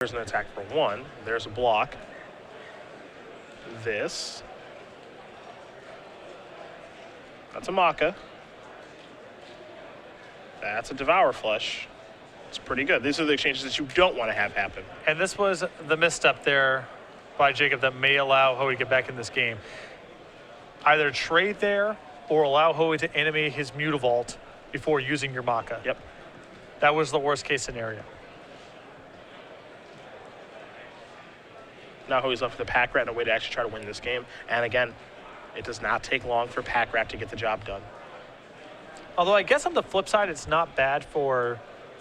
There's an attack for 1. There's a block. This. That's a Maka. That's a Devour Flesh. It's pretty good. These are the exchanges that you don't want to have happen. And this was the misstep there by Jacob that may allow Hoey to get back in this game. Either trade there or allow Hoey to animate his Mutavault before using your Maka. Yep. That was the worst case scenario. Now Hoey's left with a Pack Rat and a way to actually try to win this game. And again, it does not take long for Pack Rat to get the job done. Although I guess on the flip side, it's not bad for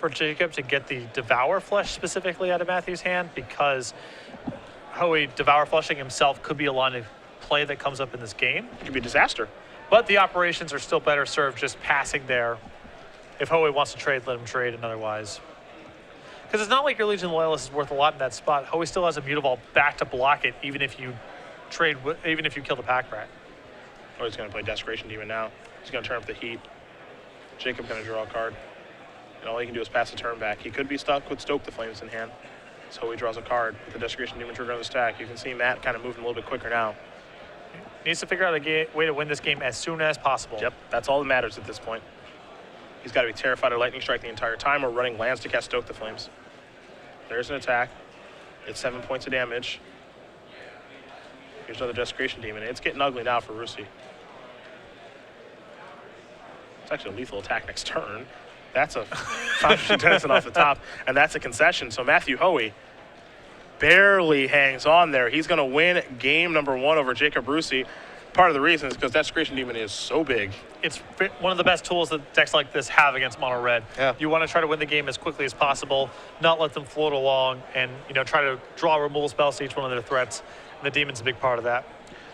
Jacob to get the Devour Flesh specifically out of Matthew's hand, because Hoey Devour Fleshing himself could be a line of play that comes up in this game. It could be a disaster. But the operations are still better served just passing there. If Hoey wants to trade, let him trade, and otherwise. Because it's not like your Legion Loyalist is worth a lot in that spot. Hoey still has a Mutavault back to block it, even if you trade, even if you kill the Pack Rat. Oh, he's going to play Desecration Demon now. He's going to turn up the heat. Jacob going to draw a card. And all he can do is pass the turn back. He could be stuck with Stoke the Flames in hand. So he draws a card with the Desecration Demon trigger on the stack. You can see Matt kind of moving a little bit quicker now. Needs to figure out a way to win this game as soon as possible. Yep, that's all that matters at this point. He's got to be terrified of Lightning Strike the entire time or running lands to cast Stoke the Flames. There's an attack. It's 7 points of damage. Here's another Desecration Demon. It's getting ugly now for Russi. It's actually a lethal attack next turn. That's a Foundation Denizen off the top, and that's a concession. So Matthew Hoey barely hangs on there. He's going to win game number 1 over Jacob Russi. Part of the reason is because Desecration Demon is so big. It's one of the best tools that decks like this have against mono red. Yeah. You want to try to win the game as quickly as possible, not let them float along, and try to draw removal spells to each one of their threats. And the Demon's a big part of that.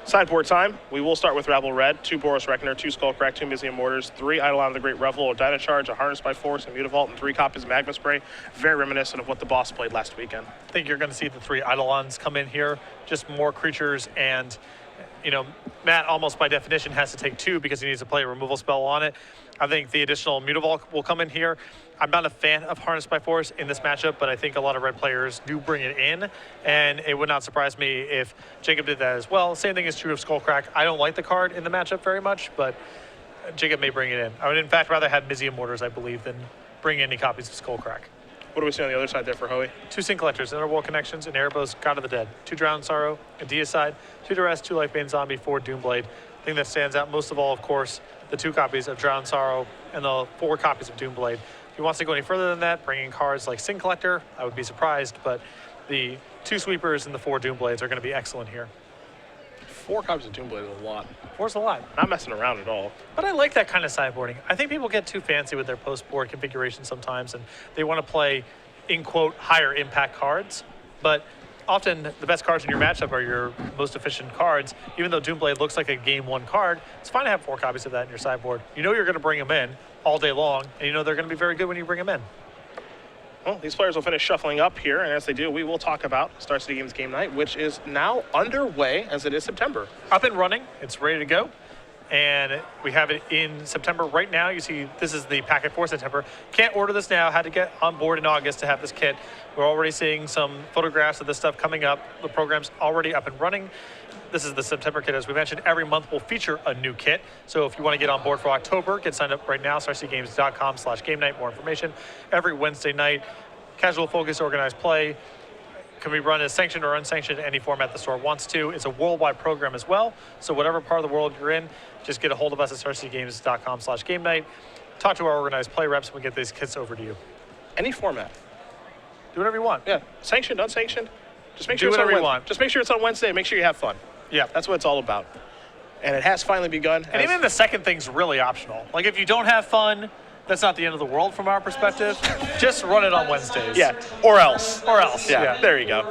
Sideboard time. We will start with Rabble Red, 2 Boros Reckoner, 2 Skullcrack, 2 Museum Mortars, 3 Eidolon of the Great Revel, a Dynacharge, a Harness by Force, a Mutavault, and 3 copies of Magma Spray. Very reminiscent of what the boss played last weekend. I think you're going to see the 3 Eidolons come in here, just more creatures, and Matt almost by definition has to take 2 because he needs to play a removal spell on it. I think the additional Mutavault will come in here. I'm not a fan of Harness by Force in this matchup, but I think a lot of red players do bring it in, and it would not surprise me if Jacob did that as well. Same thing is true of Skullcrack. I don't like the card in the matchup very much, but Jacob may bring it in. I would in fact rather have Museum Mortars, I believe, than bring any copies of Skullcrack. What do we see on the other side there for Hoey? 2 Sin Collectors, Interworld Connections, and Erebos, God of the Dead. 2 Drowned Sorrow, a Deicide, 2 Duress, 2 Lifebane Zombie, 4 Doomblade. The thing that stands out most of all, of course, the 2 copies of Drowned Sorrow and the 4 copies of Doomblade. If he wants to go any further than that, bringing cards like Sin Collector, I would be surprised, but the 2 Sweepers and the 4 Doomblades are going to be excellent here. 4 copies of Doomblade is a lot. 4's a lot. Not messing around at all. But I like that kind of sideboarding. I think people get too fancy with their post-board configuration sometimes, and they want to play, in quote, higher impact cards. But often the best cards in your matchup are your most efficient cards. Even though Doomblade looks like a game 1 card, it's fine to have 4 copies of that in your sideboard. You're going to bring them in all day long, and they're going to be very good when you bring them in. Well, these players will finish shuffling up here, and as they do, we will talk about Star City Games Game Night, which is now underway as it is September. Up and running. It's ready to go. And we have it in September right now. You see, this is the packet for September. Can't order this now. Had to get on board in August to have this kit. We're already seeing some photographs of this stuff coming up. The program's already up and running. This is the September kit. As we mentioned, every month will feature a new kit. So if you want to get on board for October, get signed up right now, starcgames.com/game night. More information. Every Wednesday night, casual focus, organized play. Can be run as sanctioned or unsanctioned in any format the store wants to. It's a worldwide program as well. So whatever part of the world you're in, just get a hold of us at starcgames.com/game night. Talk to our organized play reps and we get these kits over to you. Any format. Do whatever you want. Yeah, sanctioned, unsanctioned. Just make Do sure it's whatever on you want. Just make sure it's on Wednesday. Make sure you have fun. Yeah. That's what it's all about. And it has finally begun. And even the second thing's really optional. Like if you don't have fun, that's not the end of the world from our perspective. Just run it on Wednesdays. Yeah, or else. Or else. Yeah, there you go.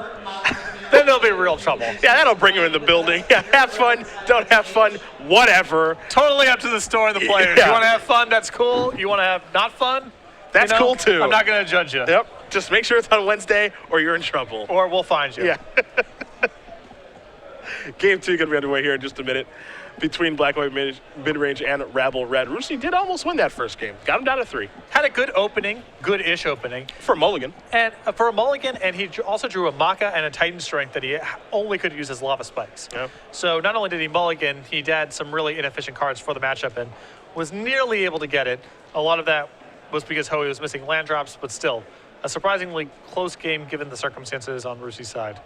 Then there'll be real trouble. Yeah, that'll bring you in the building. Yeah, have fun, don't have fun, whatever. Totally up to the store and the players. Yeah. You want to have fun, that's cool. You want to have not fun? That's cool too. I'm not going to judge you. Yep, just make sure it's on Wednesday or you're in trouble. Or we'll find you. Yeah. Game 2 going to be underway here in just a minute between Black White mid-range and Rabble Red. Russi did almost win that first game. Got him down to 3. Had a good opening, good-ish opening. For Mulligan. And for a mulligan, and he also drew a Maka and a Titan Strength that he only could use as Lava Spikes. Yeah. So not only did he mulligan, he had some really inefficient cards for the matchup and was nearly able to get it. A lot of that was because Hoey was missing land drops, but still, a surprisingly close game given the circumstances on Russi's side.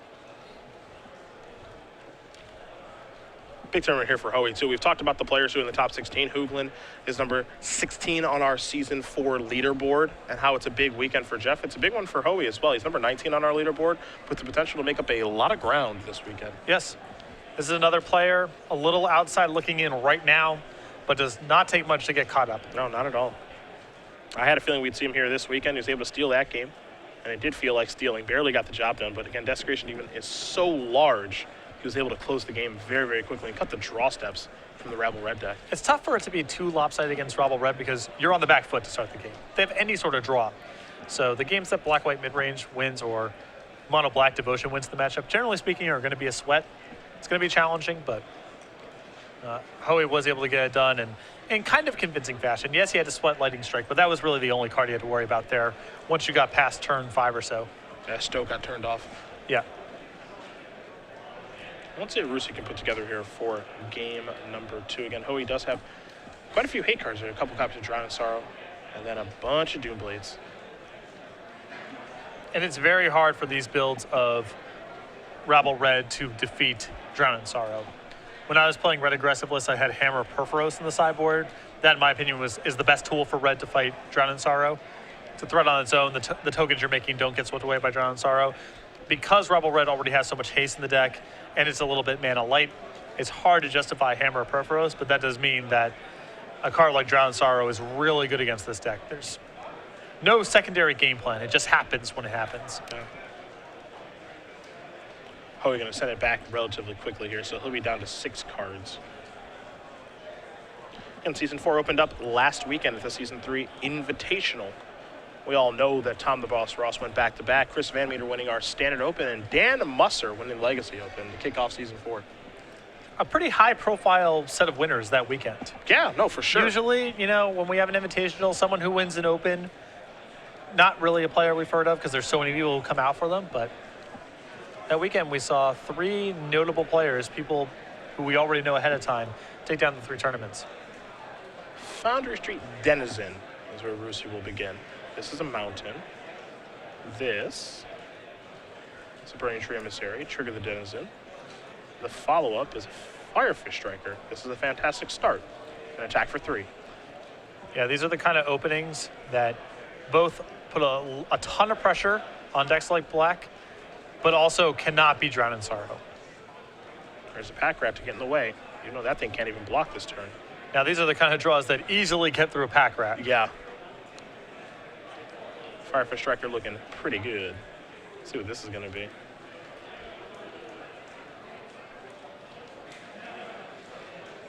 Big tournament here for Hoey, too. We've talked about the players who are in the top 16. Hoogland is number 16 on our Season 4 leaderboard, and how it's a big weekend for Jeff. It's a big one for Hoey as well. He's number 19 on our leaderboard, with the potential to make up a lot of ground this weekend. Yes. This is another player a little outside looking in right now, but does not take much to get caught up. No, not at all. I had a feeling we'd see him here this weekend. He was able to steal that game, and it did feel like stealing. Barely got the job done, but again, Desecration even is so large. He was able to close the game very, very quickly and cut the draw steps from the Rabble Red deck. It's tough for it to be too lopsided against Rabble Red because you're on the back foot to start the game. They have any sort of draw. So the games that Black White mid-range wins or Mono Black Devotion wins the matchup, generally speaking, are going to be a sweat. It's going to be challenging, but Hoey was able to get it done in kind of convincing fashion. Yes, he had to sweat Lightning Strike, but that was really the only card he had to worry about there once you got past turn 5 or so. Yeah, Stoke got turned off. Yeah. Let's see what Russi can put together here for game number 2. Again, Hoey does have quite a few hate cards there. A couple copies of Drown in Sorrow, and then a bunch of Doom Blades. And it's very hard for these builds of Rabble Red to defeat Drown in Sorrow. When I was playing Red Aggressiveless, I had Hammer Perforos in the sideboard. That, in my opinion, is the best tool for Red to fight Drown in Sorrow. It's a threat on its own. The tokens you're making don't get swept away by Drown in Sorrow. Because Rabble Red already has so much haste in the deck, and it's a little bit mana light, it's hard to justify Hammer Perforos, but that does mean that a card like Drown in Sorrow is really good against this deck. There's no secondary game plan. It just happens when it happens. Yeah. Hoey going to send it back relatively quickly here, so he'll be down to 6 cards. And Season 4 opened up last weekend at the Season 3 Invitational. We all know that Tom the Boss Ross went back-to-back, Chris Van Meter winning our Standard Open, and Dan Musser winning Legacy Open to kick off Season 4. A pretty high-profile set of winners that weekend. Yeah, no, for sure. Usually, when we have an invitational, someone who wins an Open, not really a player we've heard of because there's so many people who come out for them, but that weekend we saw 3 notable players, people who we already know ahead of time, take down the 3 tournaments. Foundry Street Denizen is where Russi will begin. This is a mountain. This is a Burning Tree Emissary, Trigger the Denizen. The follow-up is Firefish Striker. This is a fantastic start. An attack for 3. Yeah, these are the kind of openings that both put a ton of pressure on decks like Black, but also cannot be Drown in Sorrow. There's a Pack Rat to get in the way. You know that thing can't even block this turn. Now, these are the kind of draws that easily get through a Pack Rat. Yeah. Firefish Striker looking pretty good. Let's see what this is going to be.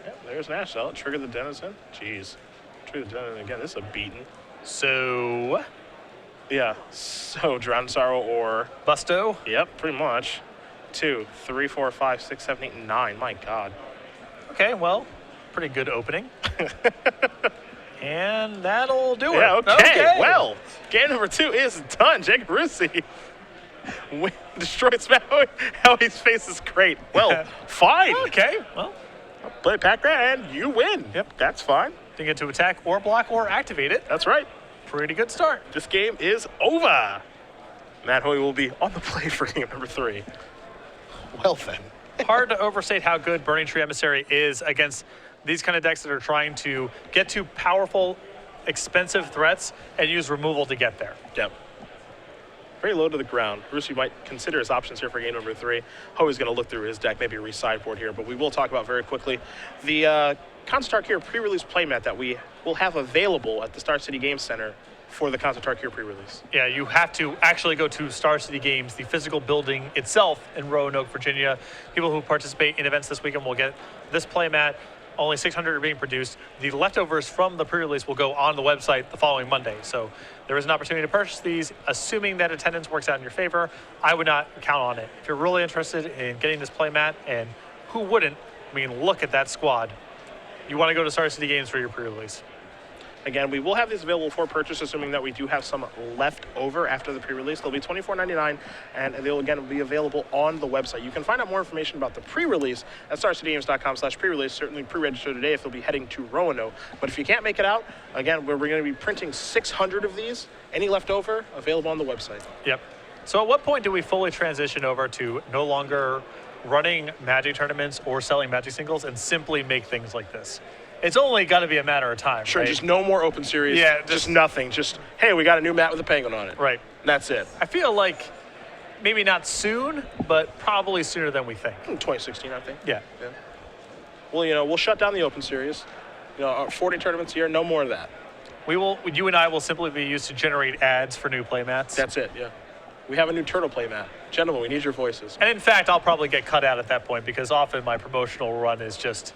Yep, there's Nash Cell. Trigger the Denizen. Jeez. Trigger the Denizen again. This is a beaten. So, yeah. So, Drown in Sorrow or... Busto? Yep, pretty much. 2, 3, 4, 5, 6, 7, 8, 9. My God. Okay, well, pretty good opening. And that'll do it. Yeah, okay. Well, game number 2 is done. Jacob Russi destroyed Hoey's face is great. Well, fine. Okay, well. Play Pack Rat and you win. Yep. That's fine. Didn't get to attack or block or activate it. That's right. Pretty good start. This game is over. Matt Hoey will be on the play for game number 3. Well then. Hard to overstate how good Burning Tree Emissary is against these kind of decks that are trying to get to powerful, expensive threats and use removal to get there. Yep. Very low to the ground. Russi might consider his options here for game number 3. Hoey's going to look through his deck, maybe re-sideboard here, but we will talk about very quickly the Constant Arcure pre-release playmat that we will have available at the Star City Games Center for the Constant Arcure pre-release. Yeah, you have to actually go to Star City Games, the physical building itself in Roanoke, Virginia. People who participate in events this weekend will get this playmat Only 600 are being produced. The leftovers from the pre-release will go on the website the following Monday. So there is an opportunity to purchase these, assuming that attendance works out in your favor. I would not count on it. If you're really interested in getting this playmat, and who wouldn't? I mean, look at that squad. You want to go to Star City Games for your pre-release. Again, we will have these available for purchase, assuming that we do have some left over after the pre-release. They'll be $24.99, and they'll, again, be available on the website. You can find out more information about the pre-release at starcitygames.com/pre-release. Certainly pre-register today if you'll be heading to Roanoke. But if you can't make it out, again, we're going to be printing 600 of these. Any left over, available on the website. Yep. So at what point do we fully transition over to no longer running Magic tournaments or selling Magic singles and simply make things like this? It's only got to be a matter of time. Sure, right? just no more open series. Yeah, just nothing. Just, hey, we got a new mat with a penguin on it. Right. And that's it. I feel like maybe not soon, but probably sooner than we think. 2016, I think. Yeah. Well, we'll shut down the open series. 40 tournaments a year, no more of that. You and I will simply be used to generate ads for new playmats. That's it, yeah. We have a new turtle playmat. Gentlemen, we need your voices. And in fact, I'll probably get cut out at that point because often my promotional run is just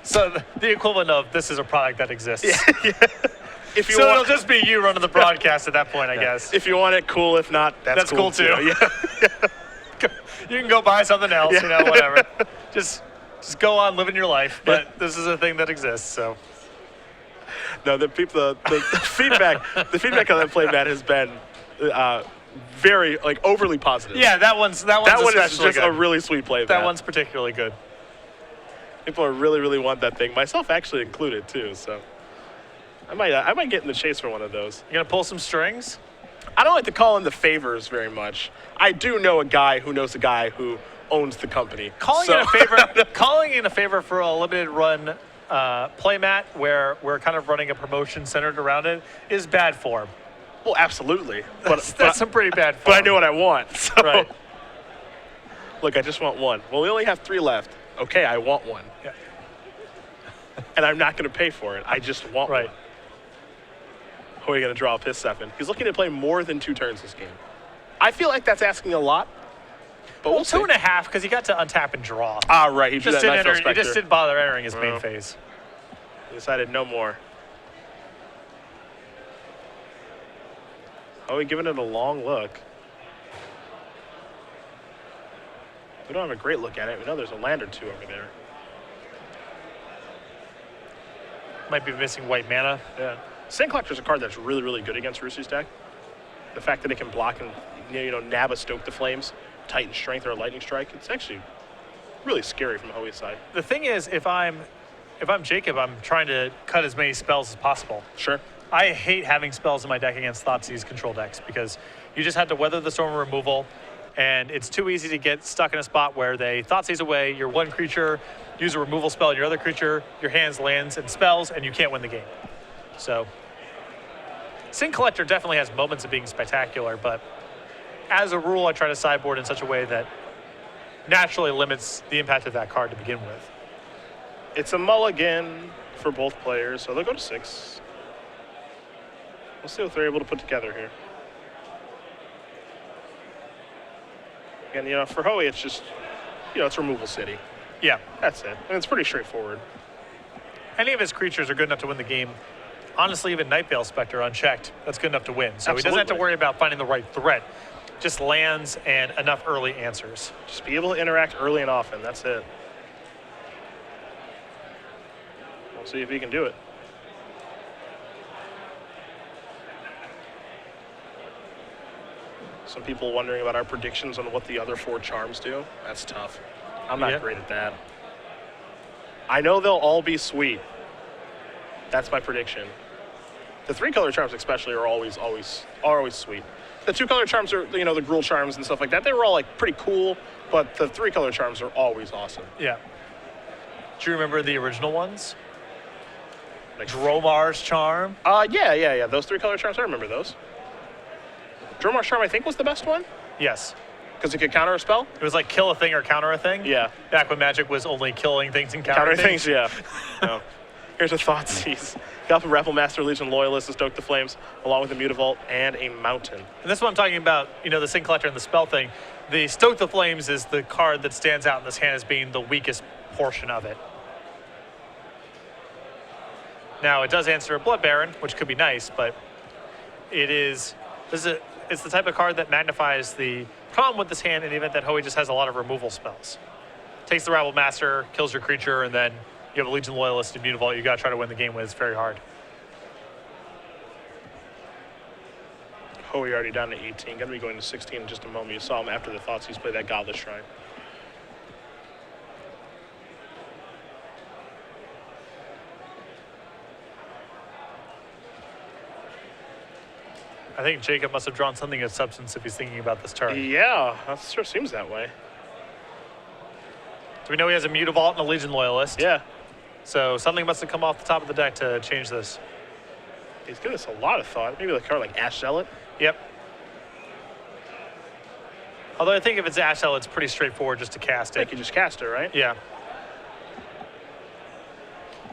so the equivalent of this is a product that exists. Yeah. If you so want, it'll just be you running the broadcast at that point, I guess. If you want it, cool. If not, that's cool too. Yeah. You can go buy something else, whatever. Just go on living your life. But this is a thing that exists, so. No, the feedback on that playmat has been very overly positive. Yeah, that one is just good. a really sweet playmat. That one's particularly good. People really want that thing. Myself actually included too. So I might get in the chase for one of those. You gonna pull some strings? I don't like to call in the favors very much. I do know a guy who knows a guy who owns the company. Calling in a favor for a limited run playmat where we're kind of running a promotion centered around it is bad form. Well, absolutely. That's some pretty bad form. But I know what I want. So. Right. Look, I just want one. Well, we only have 3 left. Okay, I want one. Yeah. And I'm not going to pay for it. I just want one. Hoey going to draw up his 7. He's looking to play more than 2 turns this game. I feel like that's asking a lot. But we'll see. 2.5 because he got to untap and draw. Ah, right. He just didn't bother entering his main phase. He decided no more. Hoey giving it a long look. We don't have a great look at it. We know there's a land or 2 over there. Might be missing white mana. Yeah. Sand Collector's a card that's really good against Russi's deck. The fact that it can block and nab a Stoke the Flames, Titan Strength, or a Lightning Strike, it's actually really scary from Hoey's side. The thing is, if I'm Jacob, I'm trying to cut as many spells as possible. Sure. I hate having spells in my deck against Thoughtseize control decks because you just have to weather the storm removal, and it's too easy to get stuck in a spot where they Thoughtseize away your one creature, use a removal spell on your other creature, your hands lands and spells, and you can't win the game. So, Sin Collector definitely has moments of being spectacular, but as a rule, I try to sideboard in such a way that naturally limits the impact of that card to begin with. It's a mulligan for both players, so they'll go to 6. We'll see what they're able to put together here. And, for Hoey, it's just, it's Removal City. Yeah. That's it. And it's pretty straightforward. Any of his creatures are good enough to win the game. Honestly, even Nightveil Spectre unchecked, that's good enough to win. So He doesn't have to worry about finding the right threat. Just lands and enough early answers. Just be able to interact early and often. That's it. We'll see if he can do it. Some people wondering about our predictions on what the other 4 charms do. That's tough. I'm not great at that. I know they'll all be sweet. That's my prediction. The 3-color charms especially are always sweet. The 2-color charms are, the Gruul charms and stuff like that. They were all pretty cool, but the 3-color charms are always awesome. Yeah. Do you remember the original ones? Like Dromar's charm? Yeah. Those 3-color charms, I remember those. Dromar's charm, I think, was the best one. Yes. Because it could counter a spell? It was like kill a thing or counter a thing? Yeah. Back when Magic was only killing things and countering things? Yeah. No. Here's a Thoughtseize. Got the Raffle Master Legion Loyalist to Stoke the Flames, along with a Mutavault and a Mountain. And this is what I'm talking about, the Sin Collector and the spell thing. The Stoke the Flames is the card that stands out in this hand as being the weakest portion of it. Now, it does answer a Blood Baron, which could be nice, but it's the type of card that magnifies the problem with this hand in the event that Hoey just has a lot of removal spells. Takes the Rabble Master, kills your creature, and then you have a Legion Loyalist and Mutavault you got to try to win the game with. It's very hard. Hoey already down to 18. Going to be going to 16 in just a moment. You saw him after the thoughts. He's played that Godless Shrine. I think Jacob must have drawn something of substance if he's thinking about this turn. Yeah, that sure seems that way. So we know he has a Mutavault and a Legion Loyalist. Yeah. So something must have come off the top of the deck to change this. He's giving us a lot of thought. Maybe a card like Ash Zealot. Yep. Although I think if it's Ash Zealot, it's pretty straightforward just to cast it. You can just cast it, right? Yeah.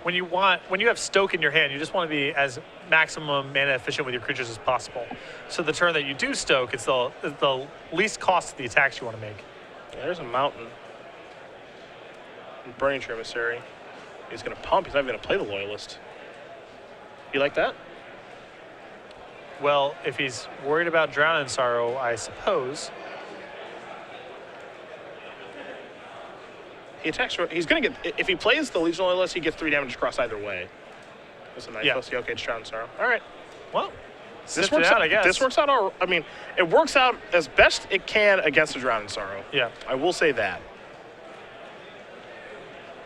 When you have Stoke in your hand, you just want to be as maximum mana efficient with your creatures as possible. So the turn that you do Stoke, it's the least cost of the attacks you want to make. Yeah, there's a Mountain. Burning Tree Emissary. He's going to pump. He's not even going to play the Loyalist. You like that? Well, if he's worried about Drown in Sorrow, I suppose. He attacks. He's going to get. If he plays the Legion Loyalist, he gets 3 damage across either way. That's a nice. Yeah. Okay, it's Drown in Sorrow. All right. Well, This works out. I guess. This works out. I mean, it works out as best it can against the Drown in Sorrow. Yeah. I will say that.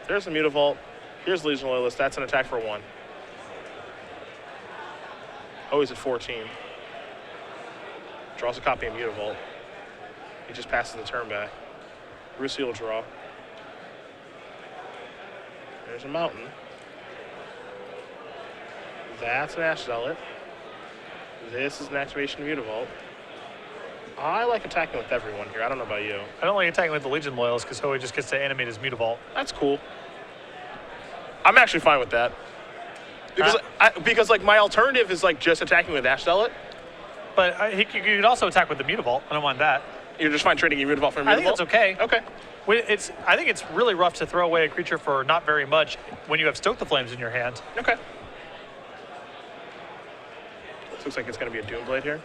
There's the Mutavault. Here's Legion Loyalist. That's an attack for 1. Oh, he's at 14. Draws a copy of Mutavault. He just passes the turn back. Russi will draw. There's a Mountain. That's an Ash Zealot. This is an activation of Mutavault. I like attacking with everyone here. I don't know about you. I don't like attacking with the Legion Loyalist because Hoey just gets to animate his Mutavault. That's cool. I'm actually fine with that. Because like my alternative is like just attacking with Ash Zealot. But you could also attack with the Mutavault. I don't mind that. You're just fine trading your Mutavault for a Mutavault? I think that's okay. Okay. I think it's really rough to throw away a creature for not very much when you have Stoke the Flames in your hand. Okay. This looks like it's going to be a Doomblade here.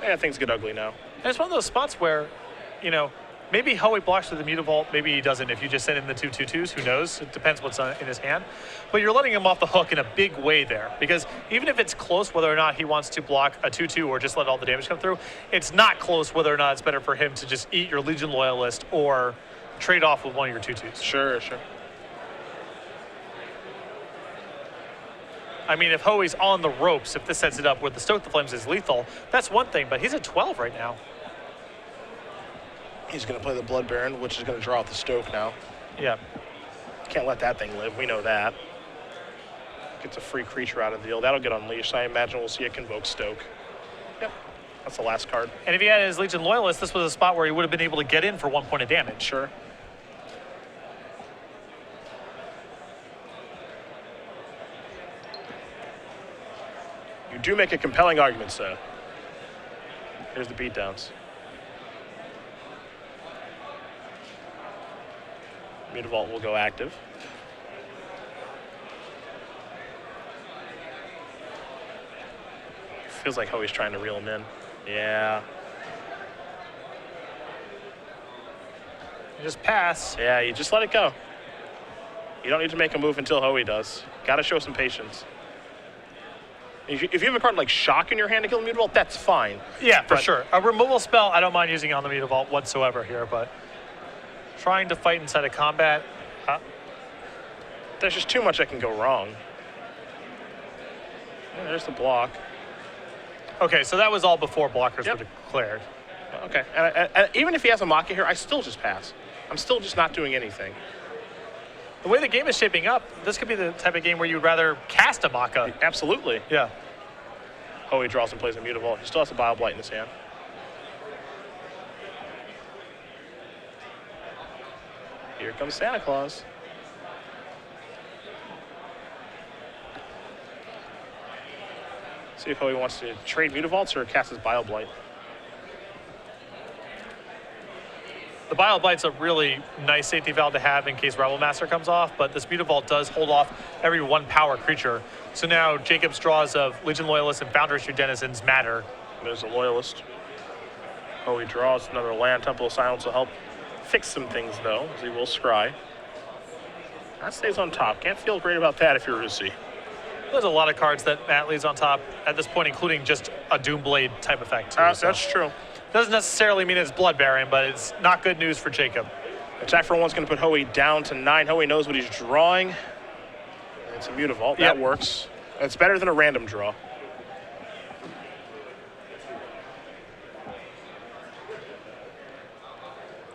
Yeah, things get ugly now. And it's one of those spots where, maybe Hoey blocks with the Mutavault, maybe he doesn't. If you just send in the 2/2/2s, who knows? It depends what's in his hand. But you're letting him off the hook in a big way there. Because even if it's close whether or not he wants to block a 2/2 or just let all the damage come through, it's not close whether or not it's better for him to just eat your Legion Loyalist or trade off with one of your 2/2s. Sure. I mean, if Hoey's on the ropes, if this sets it up where the Stoke the Flames is lethal, that's one thing, but he's at 12 right now. He's going to play the Blood Baron, which is going to draw out the Stoke now. Yeah. Can't let that thing live. We know that. Gets a free creature out of the deal. That'll get unleashed. I imagine we'll see a Convoke Stoke. Yep. That's the last card. And if he had his Legion Loyalist, this was a spot where he would have been able to get in for 1 point of damage. Sure. You do make a compelling argument, sir. Here's the beatdowns. Mutavault will go active. Feels like Hoey's trying to reel him in. Yeah. You just pass. Yeah, you just let it go. You don't need to make a move until Hoey does. Got to show some patience. If you have a card like Shock in your hand to kill the Mutavault, that's fine. Yeah, for sure. A removal spell, I don't mind using on the Mutavault whatsoever here, but trying to fight inside of combat, there's just too much that can go wrong. Yeah, there's the block. Okay, so that was all before blockers were declared. Okay, and even if he has a Maka here, I still just pass. I'm still just not doing anything. The way the game is shaping up, this could be the type of game where you'd rather cast a Maka. Absolutely. Yeah. Hoey draws and plays a Mutavault. He still has a Bile Blight in his hand. Here comes Santa Claus. See if Hoey wants to trade Mutavaults or cast his Bile Blight. The Bile Bite's a really nice safety valve to have in case Rebel Master comes off, but this Mutavault does hold off every 1 power creature. So now Jacob's draws of Legion Loyalists and Foundry Street Denizens matter. There's a Loyalist. Hoey draws another land. Temple of Silence will help fix some things, though, as he will scry. That stays on top. Can't feel great about that if you're Russi. There's a lot of cards that Matt leaves on top at this point, including just a Doomblade type effect. Too, so. That's true. Doesn't necessarily mean it's Blood Baron, but it's not good news for Jacob. Attack for 1's going to put Hoey down to 9. Hoey knows what he's drawing. It's a Mutavault. That works. It's better than a random draw.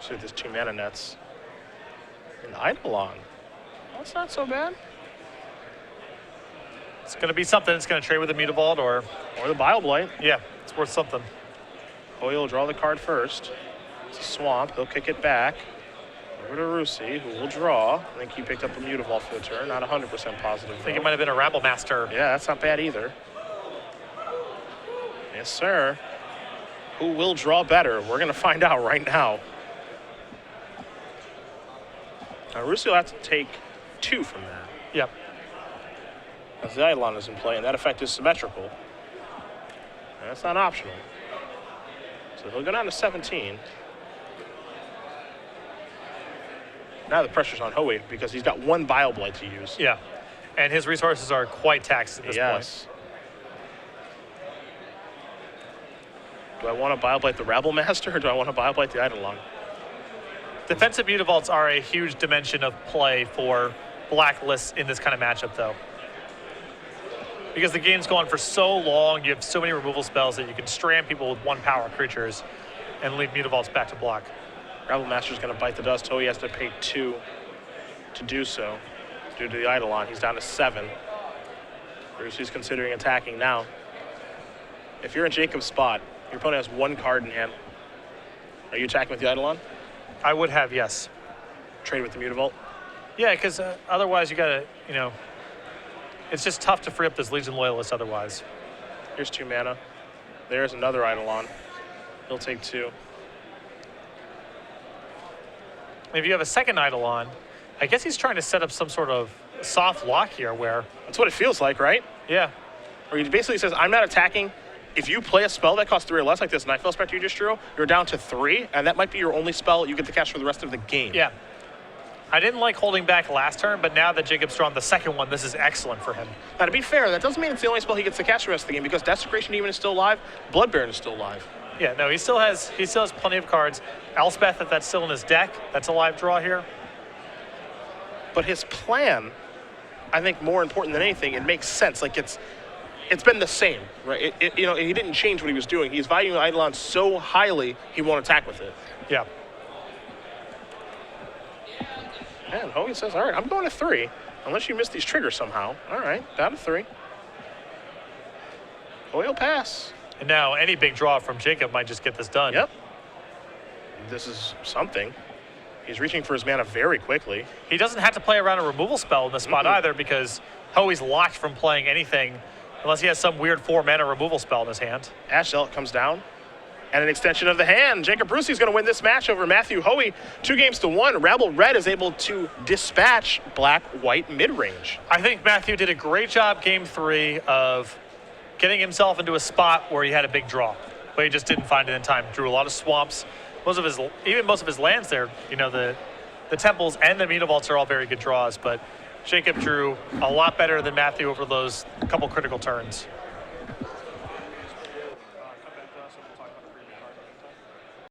See if this 2 mana nets. An Eidolon. That's not so bad. It's going to be something. It's going to trade with the Mutavault or the Bile Blight. Yeah, it's worth something. Hoey will draw the card first. It's a Swamp. He'll kick it back. Over to Russi, who will draw. I think he picked up a Mutavault for the turn. Not 100% positive. I think it might have been a Rabble Master. Yeah, that's not bad either. Yes, sir. Who will draw better? We're going to find out right now. Now, Russi will have to take 2 from that. Yep. As the Eidolon is in play, and that effect is symmetrical. And that's not optional. So he'll go down to 17. Now the pressure's on Hoey because he's got 1 Bile Blight to use. Yeah. And his resources are quite taxed at this point. Do I want to Bile Blight the Rabble Master or do I want to Bile Blight the Eidolon? Defensive Mutavaults are a huge dimension of play for black lists in this kind of matchup, though. Because the game's gone for so long, you have so many removal spells that you can strand people with 1 power creatures and leave Mutavaults back to block. Rabble Master's going to bite the dust. Hoey has to pay 2 to do so. Due to the Eidolon, he's down to 7. Russi's considering attacking now. If you're in Jacob's spot, your opponent has 1 card in hand. Are you attacking with the Eidolon? I would have, yes. Trade with the Mutavault? Yeah, because otherwise you got to, it's just tough to free up this Legion Loyalist otherwise. Here's 2 mana. There's another Eidolon. He'll take 2. If you have a second Eidolon, I guess he's trying to set up some sort of soft lock here where... That's what it feels like, right? Yeah. Or he basically says, I'm not attacking. If you play a spell that costs 3 or less like this Nightfell Spectre you just drew, you're down to 3, and that might be your only spell you get to cast for the rest of the game. Yeah. I didn't like holding back last turn, but now that Jacob's drawn the second one, this is excellent for him. Now, to be fair, that doesn't mean it's the only spell he gets to cast for the rest of the game, because Desecration Demon is still alive, Blood Baron is still alive. Yeah, no, he still has plenty of cards. Elspeth, if that's still in his deck, that's a live draw here. But his plan, I think more important than anything, it makes sense. Like it's been the same, right? He didn't change what he was doing. He's valuing Eidolon so highly, he won't attack with it. Yeah. And Hoey says, all right, I'm going to 3, unless you miss these triggers somehow. All right, down to 3. Hoey will pass. And now any big draw from Jacob might just get this done. Yep. This is something. He's reaching for his mana very quickly. He doesn't have to play around a removal spell in this spot either, because Hoey's locked from playing anything unless he has some weird 4-mana removal spell in his hand. Ash Zealot comes down. And an extension of the hand. Jacob Russi is going to win this match over Matthew Hoey. 2-1. Rabble Red is able to dispatch Black-White mid-range. I think Matthew did a great job game 3 of getting himself into a spot where he had a big draw, but he just didn't find it in time. Drew a lot of swamps. Most of his lands there, the temples and the Mutavaults are all very good draws, but Jacob drew a lot better than Matthew over those couple critical turns.